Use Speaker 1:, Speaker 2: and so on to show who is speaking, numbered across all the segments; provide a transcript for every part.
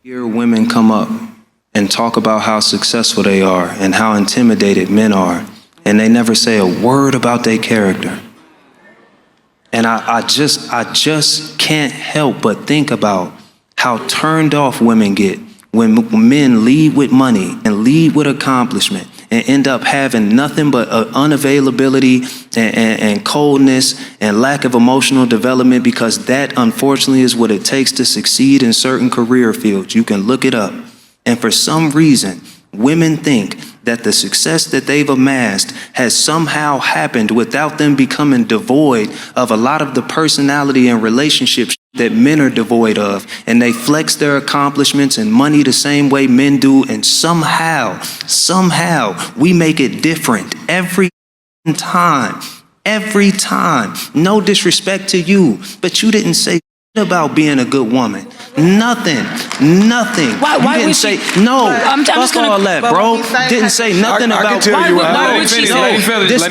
Speaker 1: Hear women come up and talk about how successful they are and how intimidated men are, and they never say a word about their character. And I just can't help but think about how turned off women get when men lead with money and lead with accomplishment and end up having nothing but unavailability and coldness and lack of emotional development, because that unfortunately is what it takes to succeed in certain career fields. You can look it up. And for some reason, women think that the success that they've amassed has somehow happened without them becoming devoid of a lot of the personality and relationships that men are devoid of. And they flex their accomplishments and money the same way men do. And somehow we make it different every time. Every time. No disrespect to you, but you didn't say about being a good woman. Nothing.
Speaker 2: Why
Speaker 1: you didn't say no.
Speaker 2: I'm just gonna,
Speaker 1: all that, bro. Didn't say nothing about.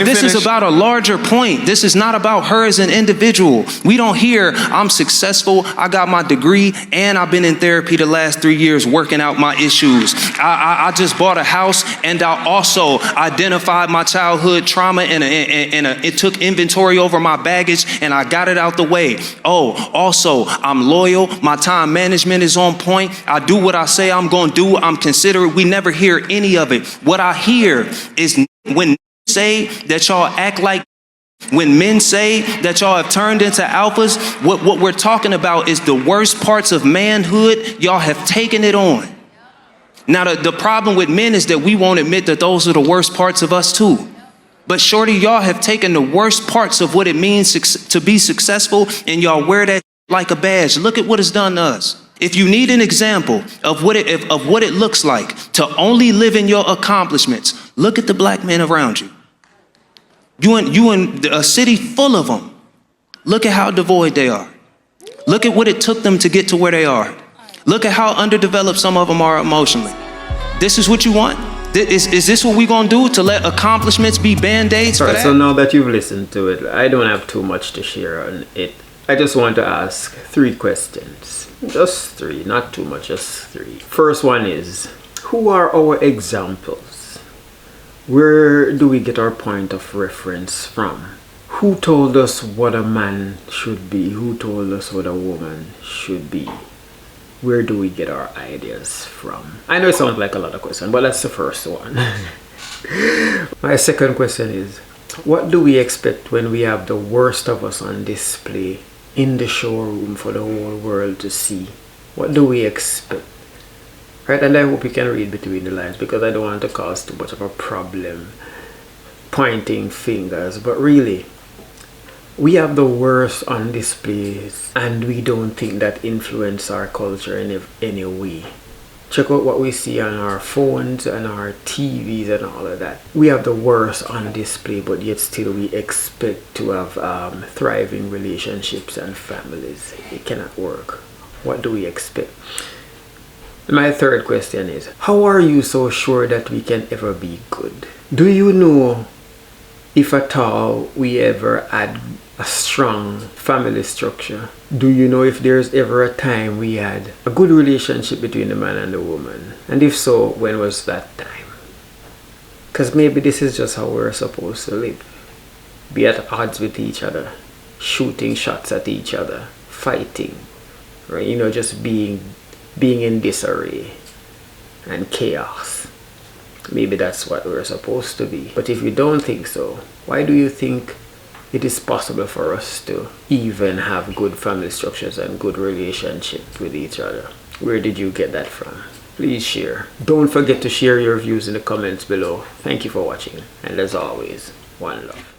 Speaker 1: This is about a larger point. This is not about her as an individual. We don't hear I'm successful, I got my degree, and I've been in therapy the last 3 years working out my issues. I just bought a house, and I also identified my childhood trauma and it took inventory over my baggage, and I got it out the way. Oh, also, I'm loyal. My time management is on point. I do what I say I'm going to do. I'm considerate. We never hear any of it. What I hear is when say that y'all act like, when men say that y'all have turned into alphas, what we're talking about is the worst parts of manhood. Y'all have taken it on. Now, the problem with men is that we won't admit that those are the worst parts of us too. But shorty, y'all have taken the worst parts of what it means to be successful, and y'all wear that like a badge. Look at what it's done to us. If you need an example of what it looks like to only live in your accomplishments, look at the black men around you. You in a city full of them. Look at how devoid they are. Look at what it took them to get to where they are. Look at how underdeveloped some of them are emotionally. This is what you want? Is this what we're going to do, to let accomplishments be band-aids for that?
Speaker 3: So now that you've listened to it, I don't have too much to share on it. I just want to ask 3 questions. Just 3, not too much, just 3. First one is, who are our examples? Where do we get our point of reference from? Who told us what a man should be? Who told us what a woman should be? Where do we get our ideas from? I know it sounds like a lot of questions, but that's the first one. My second question is, what do we expect when we have the worst of us on display in the showroom for the whole world to see? What do we expect? Right, and I hope you can read between the lines, because I don't want to cause too much of a problem pointing fingers, but really, we have the worst on display, and we don't think that influence our culture in any way. Check out what we see on our phones and our TVs and all of that. We have the worst on display, but yet still we expect to have thriving relationships and families. It cannot work. What do we expect? My third question is, how are you so sure that we can ever be good? Do you know if at all we ever had a strong family structure? Do you know if there's ever a time we had a good relationship between the man and the woman? And if so, when was that time? Because maybe this is just how we're supposed to live. Be at odds with each other, shooting shots at each other, fighting, right? You know, just being in disarray and chaos. Maybe that's what we're supposed to be. But if you don't think so, why do you think it is possible for us to even have good family structures and good relationships with each other? Where did you get that from? Please share. Don't forget to share your views in the comments below. Thank you for watching, and as always, one love.